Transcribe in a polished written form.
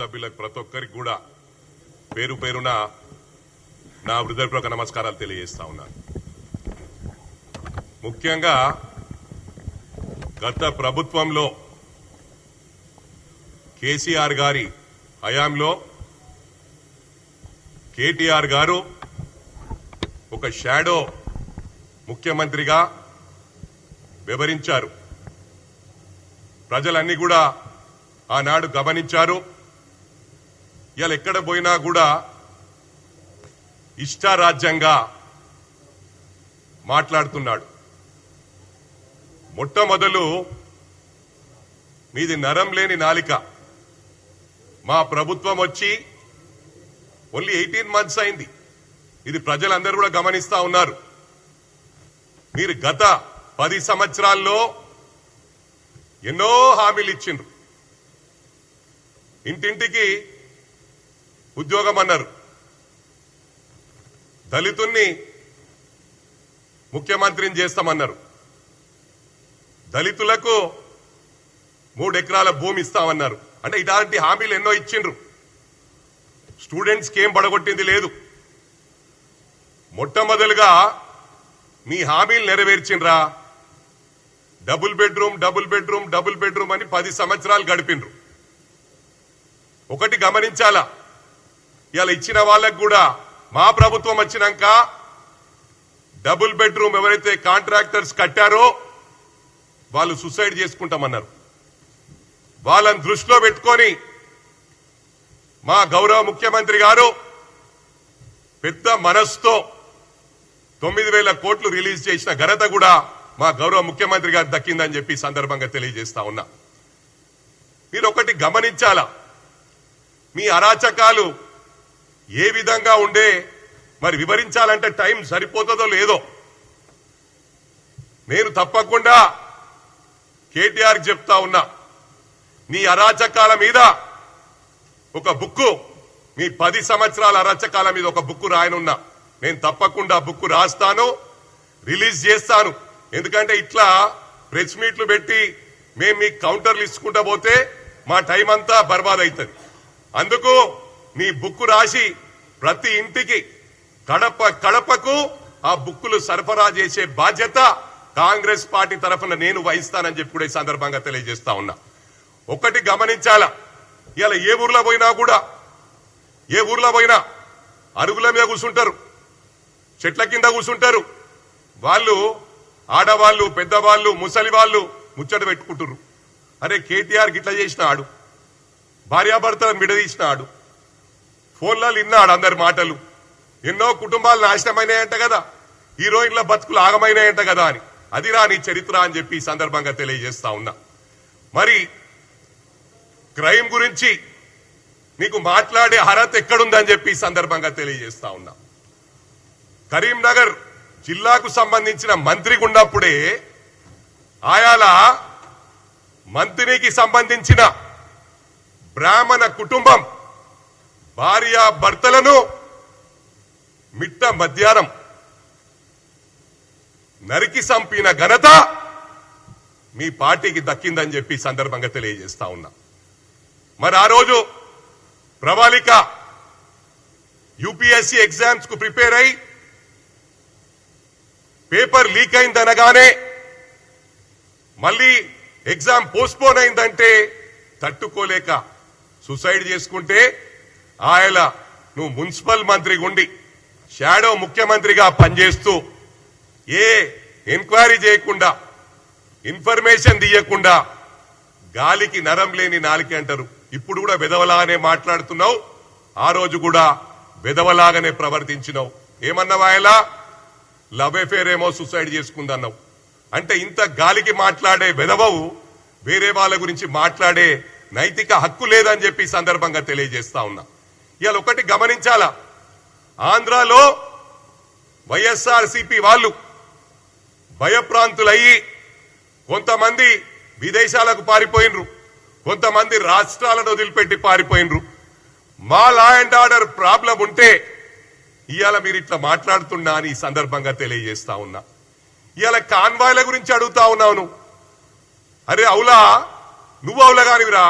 సభ్యులకు ప్రతి ఒక్కరికి కూడా పేరు పేరున నా హృదయపూర్వక నమస్కారాలు తెలియజేస్తా ఉన్నాను. ముఖ్యంగా గత ప్రభుత్వంలో కేసీఆర్ గారి హయాంలో కేటీఆర్ గారు ఒక షాడో ముఖ్యమంత్రిగా వివరించారు. ప్రజలన్నీ కూడా ఆనాడు గమనించారు. ఇవాళ ఎక్కడ పోయినా కూడా ఇష్టారాజ్యంగా మాట్లాడుతున్నాడు. మొట్టమొదలు మీది నరం లేని నాలిక. మా ప్రభుత్వం వచ్చి ఓన్లీ 18 months అయింది. ఇది ప్రజలందరూ కూడా గమనిస్తా ఉన్నారు. మీరు గత 10 సంవత్సరాల్లో ఎన్నో హామీలు ఇచ్చిండ్రు. ఇంటింటికి ఉద్యోగం అన్నారు, దళితుల్ని ముఖ్యమంత్రిని చేస్తామన్నారు, దళితులకు 3 ఎకరాల భూమి ఇస్తామన్నారు. అంటే ఇలాంటి హామీలు ఎన్నో ఇచ్చిండ్రు. స్టూడెంట్స్కి ఏం పడగొట్టింది లేదు. మొట్టమొదలుగా మీ హామీలు నెరవేర్చిండ్రా? Double bedroom double bedroom double bedroom అని 10 సంవత్సరాలు గడిపిండ్రు. ఒకటి గమనించాలా, ఇలా ఇచ్చిన వాళ్ళకు కూడా మా ప్రభుత్వం వచ్చినాక డబుల్ బెడ్రూమ్ ఎవరైతే కాంట్రాక్టర్స్ కట్టారో వాళ్ళు సూసైడ్ చేసుకుంటామన్నారు. వాళ్ళని దృష్టిలో పెట్టుకొని మా గౌరవ ముఖ్యమంత్రి గారు పెద్ద మనస్సుతో 9,000 కోట్లు రిలీజ్ చేసిన ఘనత కూడా మా గౌరవ ముఖ్యమంత్రి గారు దక్కిందని చెప్పి సందర్భంగా తెలియజేస్తా ఉన్నా. మీరు ఒకటి గమనించాలా, మీ అరాచకాలు ఏ విధంగా ఉండే మరి వివరించాలంటే టైం సరిపోతుందో లేదో. నేను తప్పకుండా కేటీఆర్ చెప్తా ఉన్నా, నీ అరాచకాల మీద ఒక బుక్కు, మీ 10 సంవత్సరాల అరాచకాల మీద ఒక బుక్కు రాయనున్నా. నేను తప్పకుండా బుక్కు రాస్తాను, రిలీజ్ చేస్తాను. ఎందుకంటే ఇట్లా ప్రెస్ మీట్లు పెట్టి మేము మీ కౌంటర్లు ఇచ్చుకుంటా పోతే మా టైం అంతా బర్బాద్ అవుతుంది. అందుకు మీ బుక్కు రాసి ప్రతి ఇంటికి కడపకు ఆ బుక్కులు సరఫరా చేసే బాధ్యత కాంగ్రెస్ పార్టీ తరఫున నేను వహిస్తానని చెప్పి కూడా ఈ సందర్భంగా తెలియజేస్తా ఉన్నా. ఒకటి గమనించాలా, ఇలా ఏ ఊర్లో పోయినా అరుగుల మీద కూర్చుంటారు, చెట్ల కింద కూర్చుంటారు. వాళ్ళు ఆడవాళ్ళు, పెద్దవాళ్ళు, ముసలి వాళ్ళు ముచ్చట పెట్టుకుంటారు. అరే కేటీఆర్ గిట్లా చేసినాడు, భార్యాభర్తలను విడదీసినాడు, ఫోన్లలో విన్నాడు అందరి మాటలు, ఎన్నో కుటుంబాలు నాశనమైనాయంట కదా, హీరోయిన్ల బతుకులు ఆగమైనాయంట కదా అని. అది రాని చరిత్ర అని చెప్పి ఈ సందర్భంగా తెలియజేస్తా ఉన్నా. మరి క్రైమ్ గురించి నీకు మాట్లాడే అర్హత ఎక్కడుందని చెప్పి ఈ సందర్భంగా తెలియజేస్తా ఉన్నా. కరీంనగర్ జిల్లాకు సంబంధించిన మంత్రి ఉన్నప్పుడే ఆయాల మంత్రికి సంబంధించిన బ్రాహ్మణ కుటుంబం భార్య భర్తలను మిట్ట మధ్యాహ్నం నరికి చంపిన ఘనత మీ పార్టీకి దక్కిందని చెప్పి సందర్భంగా తెలియజేస్తా ఉన్నా. మరి ఆ రోజు ప్రవాళిక యూపీఎస్సీ ఎగ్జామ్స్ కు ప్రిపేర్ అయి పేపర్ లీక్ అయిందనగానే మళ్ళీ ఎగ్జామ్ పోస్ట్పోన్ అయిందంటే తట్టుకోలేక సూసైడ్ చేసుకుంటే ఆయన నువ్వు మున్సిపల్ మంత్రి ఉండి షాడో ముఖ్యమంత్రిగా పనిచేస్తూ ఏ ఎంక్వైరీ చేయకుండా, ఇన్ఫర్మేషన్ తీయకుండా గాలికి నరం లేని నాలిక అంటారు. ఇప్పుడు కూడా వెదవలాగానే మాట్లాడుతున్నావు, ఆ రోజు కూడా వెదవలాగానే ప్రవర్తించినావు. ఏమన్నావు? ఆయన లవ్ అఫేర్ ఏమో సూసైడ్ చేసుకుందన్నావు. అంటే ఇంత గాలికి మాట్లాడే వెదవవు వేరే వాళ్ళ గురించి మాట్లాడే నైతిక హక్కు లేదని చెప్పి సందర్భంగా తెలియజేస్తా ఉన్నా. ఇవాళ ఒకటి గమనించాలా, ఆంధ్రాలో వైఎస్ఆర్సీపీ వాళ్ళు భయప్రాంతులయ్యి కొంతమంది విదేశాలకు పారిపోయినరు, కొంతమంది రాష్ట్రాలను వదిలిపెట్టి పారిపోయినరు. మా లా అండ్ ఆర్డర్ ప్రాబ్లం ఉంటే ఇవాళ మీరు ఇట్లా మాట్లాడుతున్నా అని ఈ సందర్భంగా తెలియజేస్తా ఉన్నా. ఇవాళ కాన్వాయ్ల గురించి అడుగుతా ఉన్నావు. అరే అవులా, నువ్వు అవులగానివిరా,